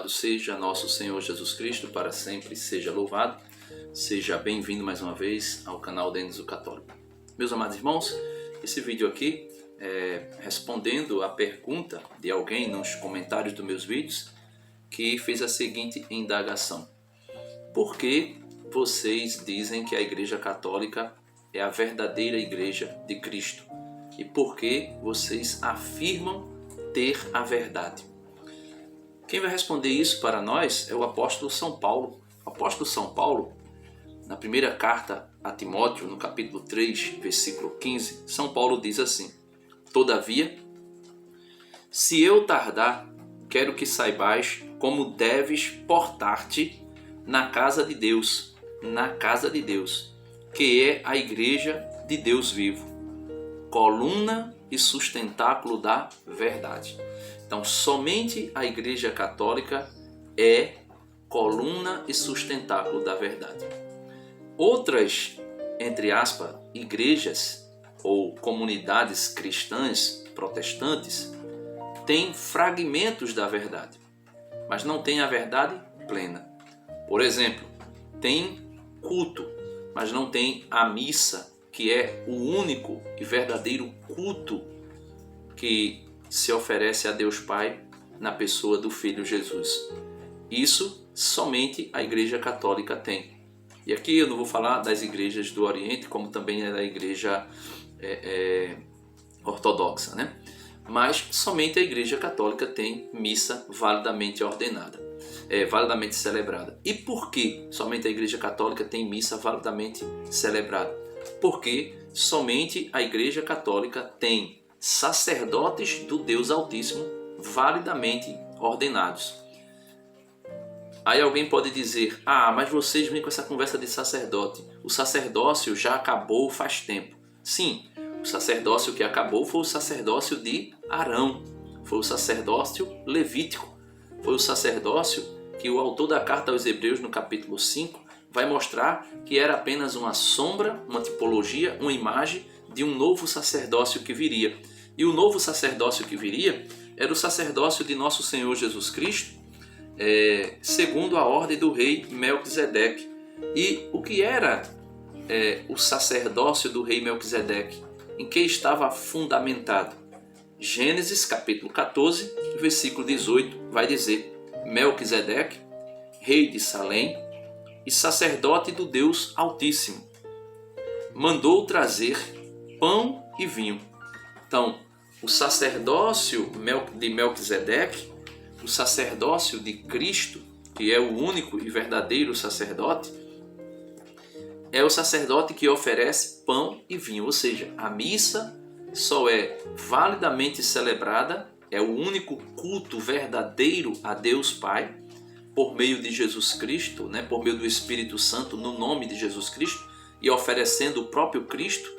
Louvado seja nosso Senhor Jesus Cristo, para sempre seja louvado. Seja bem-vindo mais uma vez ao canal Denis o Católico. Meus amados irmãos, esse vídeo aqui é respondendo a pergunta de alguém nos comentários dos meus vídeos que fez a seguinte indagação: por que vocês dizem que a Igreja Católica é a verdadeira Igreja de Cristo? E por que vocês afirmam ter a verdade? Quem vai responder isso para nós é o apóstolo São Paulo. O apóstolo São Paulo, na primeira carta a Timóteo, no capítulo 3, versículo 15, São Paulo diz assim: todavia, se eu tardar, quero que saibais como deves portar-te na casa de Deus, que é a igreja de Deus vivo, coluna e sustentáculo da verdade. Então, somente a Igreja Católica é coluna e sustentáculo da verdade. Outras, entre aspas, igrejas ou comunidades cristãs protestantes têm fragmentos da verdade, mas não têm a verdade plena. Por exemplo, tem culto, mas não tem a missa, que é o único e verdadeiro culto que se oferece a Deus Pai na pessoa do Filho Jesus. Isso somente a Igreja Católica tem. E aqui eu não vou falar das igrejas do Oriente, como também é da Igreja Ortodoxa, né? Mas somente a Igreja Católica tem missa validamente ordenada, validamente celebrada. E por que somente a Igreja Católica tem missa validamente celebrada? Porque somente a Igreja Católica tem sacerdotes do Deus Altíssimo validamente ordenados. Aí alguém pode dizer: ah, mas vocês vêm com essa conversa de sacerdote. O sacerdócio já acabou faz tempo. Sim, o sacerdócio que acabou foi o sacerdócio de Arão, foi o sacerdócio levítico, foi o sacerdócio que o autor da carta aos Hebreus, no capítulo 5, vai mostrar que era apenas uma sombra, uma tipologia, uma imagem de um novo sacerdócio que viria. E o novo sacerdócio que viria era o sacerdócio de nosso Senhor Jesus Cristo, segundo a ordem do rei Melquisedeque. E o que era o sacerdócio do rei Melquisedeque? Em que estava fundamentado? Gênesis capítulo 14, versículo 18, vai dizer: Melquisedeque, rei de Salém e sacerdote do Deus Altíssimo, mandou trazer pão e vinho. Então, o sacerdócio de Melquisedeque, o sacerdócio de Cristo, que é o único e verdadeiro sacerdote, é o sacerdote que oferece pão e vinho. Ou seja, a missa só é validamente celebrada, é o único culto verdadeiro a Deus Pai, por meio de Jesus Cristo, né, por meio do Espírito Santo, no nome de Jesus Cristo, e oferecendo o próprio Cristo.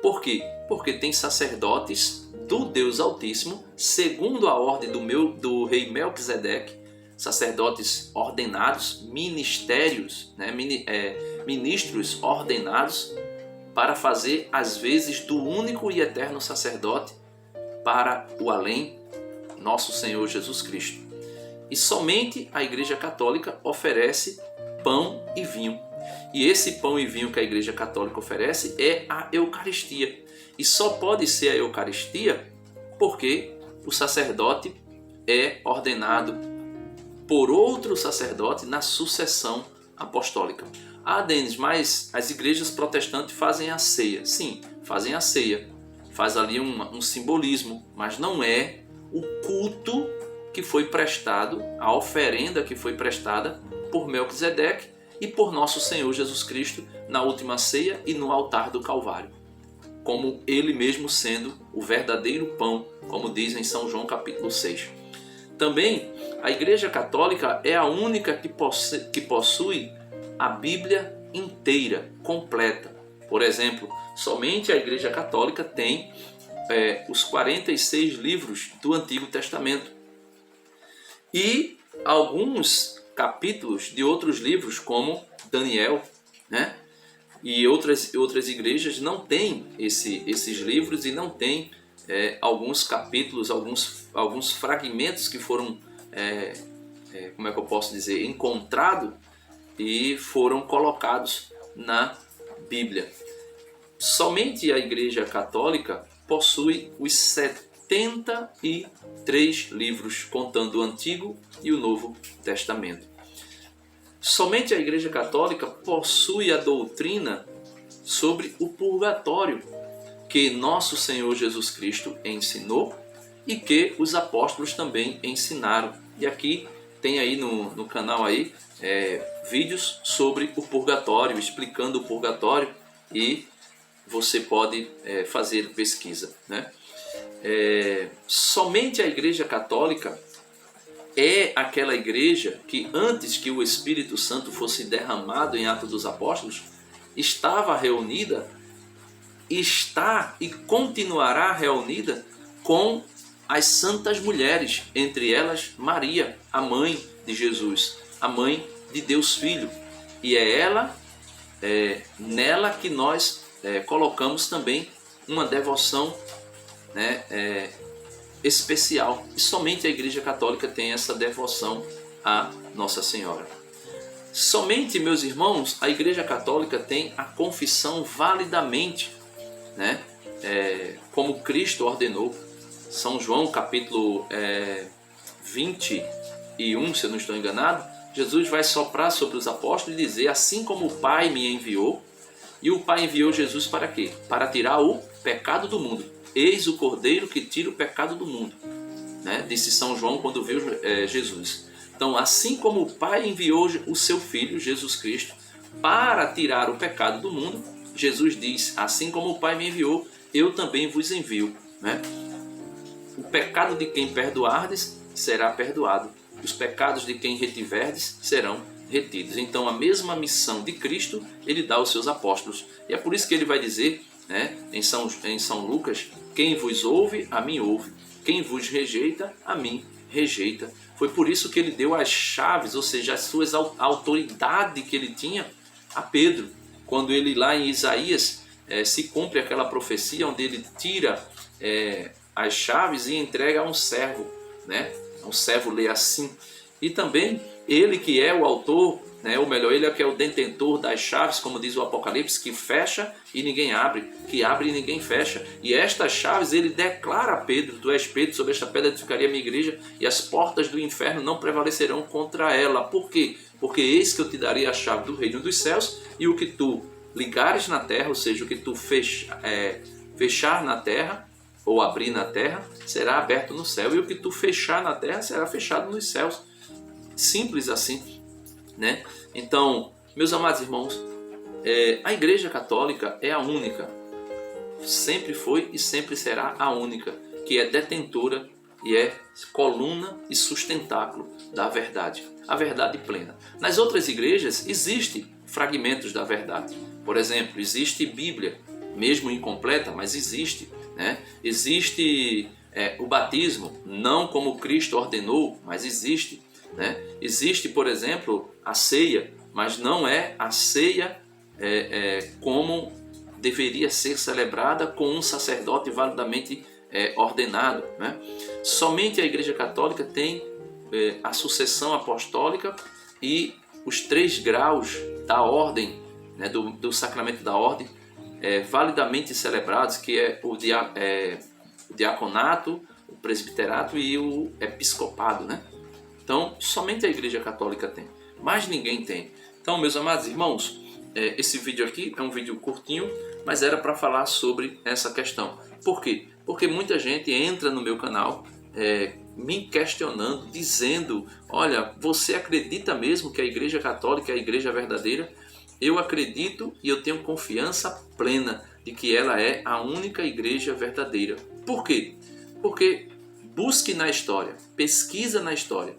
Por quê? Porque tem sacerdotes do Deus Altíssimo, segundo a ordem do rei Melquisedeque, sacerdotes ordenados, ministérios, né, ministros ordenados para fazer as vezes do único e eterno sacerdote para o além, nosso Senhor Jesus Cristo. E somente a Igreja Católica oferece pão e vinho. E esse pão e vinho que a Igreja Católica oferece é a Eucaristia. E só pode ser a Eucaristia porque o sacerdote é ordenado por outro sacerdote na sucessão apostólica. Ah, Denis, mas as igrejas protestantes fazem a ceia. Sim, fazem a ceia. Faz ali um simbolismo, mas não é o culto que foi prestado, a oferenda que foi prestada por Melquisedeque e por nosso Senhor Jesus Cristo na última ceia e no altar do Calvário, como ele mesmo sendo o verdadeiro pão, como diz em São João capítulo 6. Também a Igreja Católica é a única que possui a Bíblia inteira, completa. Por exemplo, somente a Igreja Católica tem os 46 livros do Antigo Testamento e alguns capítulos de outros livros, como Daniel, né? E outras igrejas não têm esses livros e não têm alguns capítulos, alguns fragmentos que foram como é que eu posso dizer, encontrado e foram colocados na Bíblia. Somente a Igreja Católica possui os 73 livros, contando o Antigo e o Novo Testamento. Somente a Igreja Católica possui a doutrina sobre o purgatório, que nosso Senhor Jesus Cristo ensinou e que os apóstolos também ensinaram. E aqui tem aí no canal aí, vídeos sobre o purgatório, explicando o purgatório, e você pode fazer pesquisa, né? Somente a Igreja Católica é aquela igreja que, antes que o Espírito Santo fosse derramado em Atos dos Apóstolos, estava reunida, está e continuará reunida com as santas mulheres, entre elas Maria, a mãe de Jesus, a mãe de Deus Filho. E é nela que nós colocamos também uma devoção, né, especial. E somente a Igreja Católica tem essa devoção a Nossa Senhora. Somente, meus irmãos, a Igreja Católica tem a confissão validamente, né, como Cristo ordenou. São João, capítulo 21, se eu não estou enganado, Jesus vai soprar sobre os apóstolos e dizer: assim como o Pai me enviou, e o Pai enviou Jesus para quê? Para tirar o pecado do mundo. Eis o Cordeiro que tira o pecado do mundo, né? Disse São João quando viu Jesus. Então, assim como o Pai enviou o seu Filho, Jesus Cristo, para tirar o pecado do mundo, Jesus diz: assim como o Pai me enviou, eu também vos envio, né? O pecado de quem perdoardes será perdoado. Os pecados de quem retiverdes serão retidos. Então, a mesma missão de Cristo, ele dá aos seus apóstolos. E é por isso que ele vai dizer, né, em São Lucas: quem vos ouve, a mim ouve. Quem vos rejeita, a mim rejeita. Foi por isso que ele deu as chaves, ou seja, as suas autoridade que ele tinha a Pedro. Quando ele lá em Isaías se cumpre aquela profecia onde ele tira as chaves e entrega a um servo, né? Um servo lê assim. E também ele que é o autor, né? Ou melhor, ele é que é o detentor das chaves, como diz o Apocalipse, que fecha e ninguém abre, que abre e ninguém fecha. E estas chaves ele declara a Pedro: tu és Pedro, sobre esta pedra edificaria a minha igreja, e as portas do inferno não prevalecerão contra ela. Por quê? Porque eis que eu te darei a chave do reino dos céus, e o que tu ligares na terra, ou seja, o que tu fechar na terra, ou abrir na terra, será aberto no céu, e o que tu fechar na terra será fechado nos céus. Simples assim, né? Então, meus amados irmãos, a Igreja Católica é a única, sempre foi e sempre será a única, que é detentora e é coluna e sustentáculo da verdade, a verdade plena. Nas outras igrejas existem fragmentos da verdade. Por exemplo, existe Bíblia, mesmo incompleta, mas existe, né? Existe o batismo, não como Cristo ordenou, mas existe, né? Existe, por exemplo, a ceia, mas não é a ceia como deveria ser celebrada com um sacerdote validamente ordenado, né? Somente a Igreja Católica tem a sucessão apostólica e os 3 graus da ordem, né, do sacramento da ordem, validamente celebrados, que é o diaconato, o presbiterato e o episcopado, né? Então, somente a Igreja Católica tem, mas ninguém tem. Então, meus amados irmãos, esse vídeo aqui é um vídeo curtinho, mas era para falar sobre essa questão. Por quê? Porque muita gente entra no meu canal me questionando, dizendo: olha, você acredita mesmo que a Igreja Católica é a igreja verdadeira? Eu acredito e eu tenho confiança plena de que ela é a única igreja verdadeira. Por quê? Porque busque na história, pesquisa na história,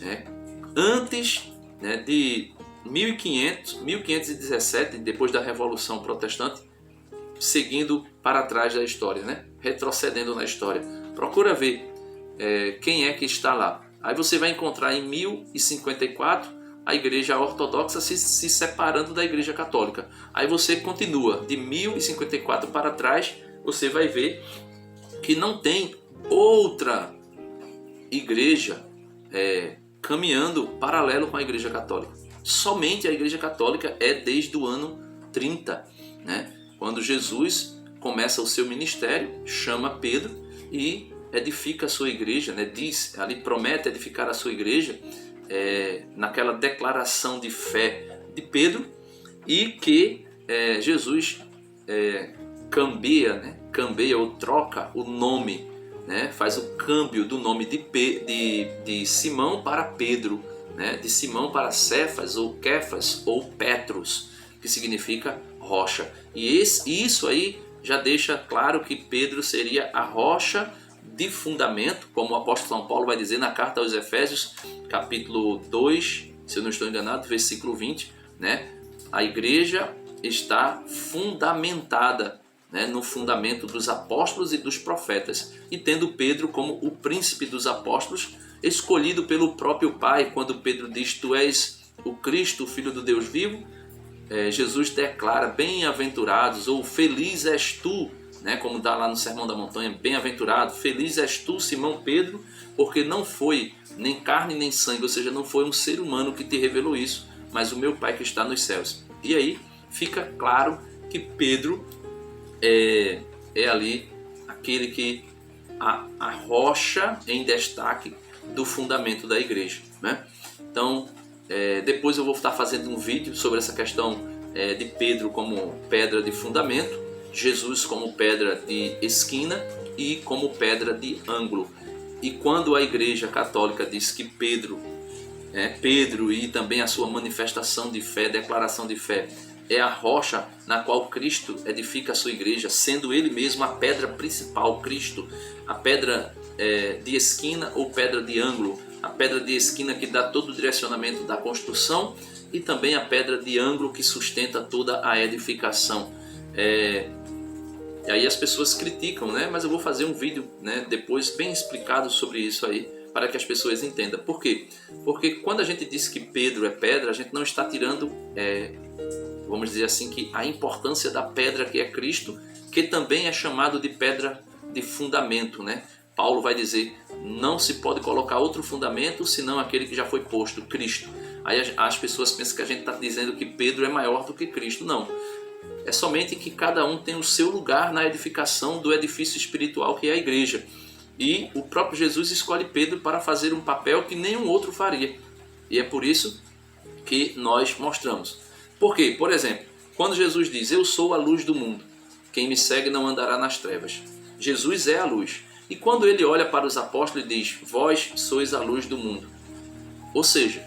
né? Antes, né, de 1517, depois da Revolução Protestante, seguindo para trás da história, né? Retrocedendo na história. Procura ver quem é que está lá. Aí você vai encontrar em 1054 a Igreja Ortodoxa se separando da Igreja Católica. Aí você continua de 1054 para trás, você vai ver que não tem outra igreja caminhando paralelo com a Igreja Católica. Somente a Igreja Católica é desde o ano 30, né? Quando Jesus começa o seu ministério, chama Pedro e edifica a sua igreja, né? Diz, ali promete edificar a sua igreja, naquela declaração de fé de Pedro, e que Jesus cambia ou troca o nome, né? Faz o câmbio do nome de Simão para Pedro, né? De Simão para Cefas ou Kefas ou Petros, que significa rocha. E isso aí já deixa claro que Pedro seria a rocha de fundamento, como o apóstolo São Paulo vai dizer na carta aos Efésios, capítulo 2, se eu não estou enganado, versículo 20, né? A igreja está fundamentada, né, no fundamento dos apóstolos e dos profetas, e tendo Pedro como o príncipe dos apóstolos, escolhido pelo próprio Pai, quando Pedro diz: tu és o Cristo, o Filho do Deus vivo, Jesus declara: bem-aventurados, ou feliz és tu, né, como dá lá no Sermão da Montanha, bem-aventurado, feliz és tu, Simão Pedro, porque não foi nem carne nem sangue, ou seja, não foi um ser humano que te revelou isso, mas o meu Pai que está nos céus. E aí fica claro que Pedro é ali aquele que a rocha em destaque do fundamento da igreja, né? Então, depois eu vou estar fazendo um vídeo sobre essa questão de Pedro como pedra de fundamento, Jesus como pedra de esquina e como pedra de ângulo. E quando a Igreja Católica diz que Pedro e também a sua manifestação de fé, declaração de fé, é a rocha na qual Cristo edifica a sua igreja, sendo Ele mesmo a pedra principal, Cristo, a pedra de esquina ou pedra de ângulo, a pedra de esquina que dá todo o direcionamento da construção e também a pedra de ângulo que sustenta toda a edificação. E aí as pessoas criticam, né? Mas eu vou fazer um vídeo, né, depois bem explicado sobre isso aí, para que as pessoas entendam. Por quê? Porque quando a gente diz que Pedro é pedra, a gente não está tirando, vamos dizer assim, que a importância da pedra que é Cristo, que também é chamado de pedra de fundamento, né? Paulo vai dizer: não se pode colocar outro fundamento senão aquele que já foi posto, Cristo. Aí as pessoas pensam que a gente está dizendo que Pedro é maior do que Cristo. Não. É somente que cada um tem o seu lugar na edificação do edifício espiritual que é a igreja. E o próprio Jesus escolhe Pedro para fazer um papel que nenhum outro faria. E é por isso que nós mostramos. Por quê? Por exemplo, quando Jesus diz: eu sou a luz do mundo, quem me segue não andará nas trevas. Jesus é a luz. E quando ele olha para os apóstolos e diz: vós sois a luz do mundo. Ou seja,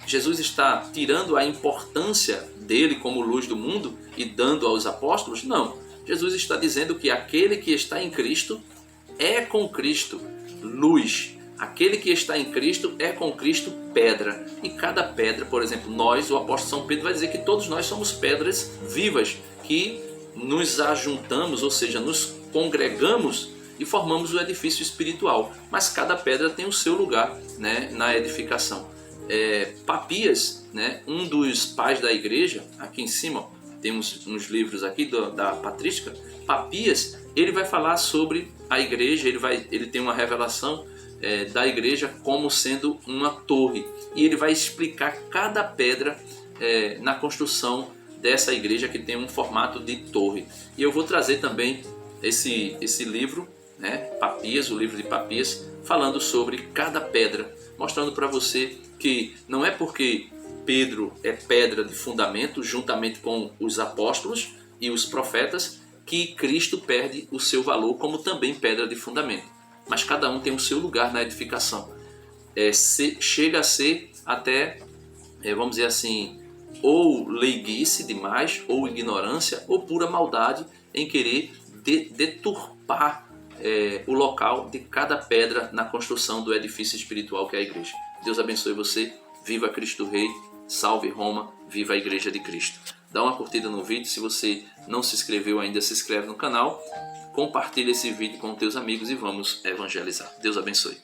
Jesus está tirando a importância dele como luz do mundo e dando aos apóstolos? Não. Jesus está dizendo que aquele que está em Cristo é com Cristo luz. Aquele que está em Cristo é com Cristo pedra. E cada pedra, por exemplo, nós, o apóstolo São Pedro vai dizer que todos nós somos pedras vivas, que nos ajuntamos, ou seja, nos congregamos e formamos o edifício espiritual. Mas cada pedra tem o seu lugar, né, na edificação. Papias, né, um dos pais da igreja, aqui em cima temos uns livros aqui da patrística. Papias, ele vai falar sobre a igreja, ele tem uma revelação da igreja como sendo uma torre, e ele vai explicar cada pedra na construção dessa igreja que tem um formato de torre. E eu vou trazer também esse livro, né, Papias, o livro de Papias, falando sobre cada pedra, mostrando para você que não é porque Pedro é pedra de fundamento, juntamente com os apóstolos e os profetas, que Cristo perde o seu valor como também pedra de fundamento. Mas cada um tem o seu lugar na edificação. Chega a ser até, vamos dizer assim, ou leiguice demais, ou ignorância, ou pura maldade em querer deturpar o local de cada pedra na construção do edifício espiritual que é a igreja. Deus abençoe você. Viva Cristo Rei. Salve Roma. Viva a Igreja de Cristo. Dá uma curtida no vídeo. Se você não se inscreveu ainda, se inscreve no canal. Compartilha esse vídeo com teus amigos e vamos evangelizar. Deus abençoe.